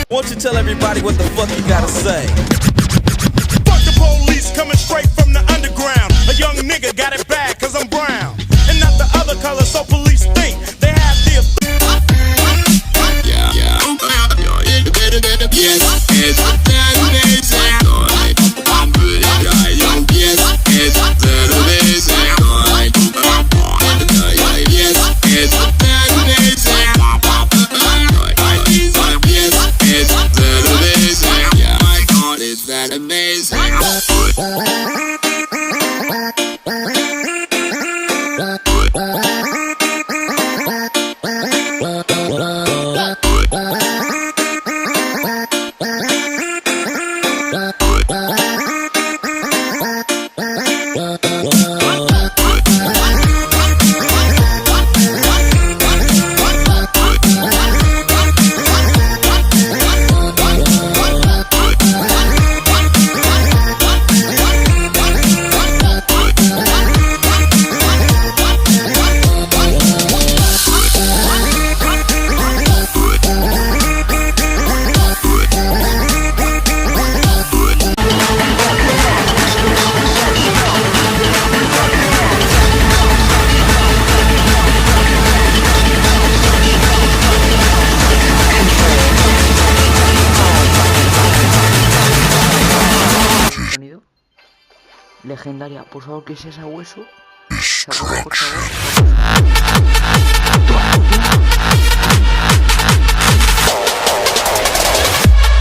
Won't you tell everybody what the fuck you gotta say? Fuck the police coming straight from the underground. A young nigga got it bad cause I'm brown. And not the other color, so police think they have the legendaria, por favor, que sea ese hueso. Por favor.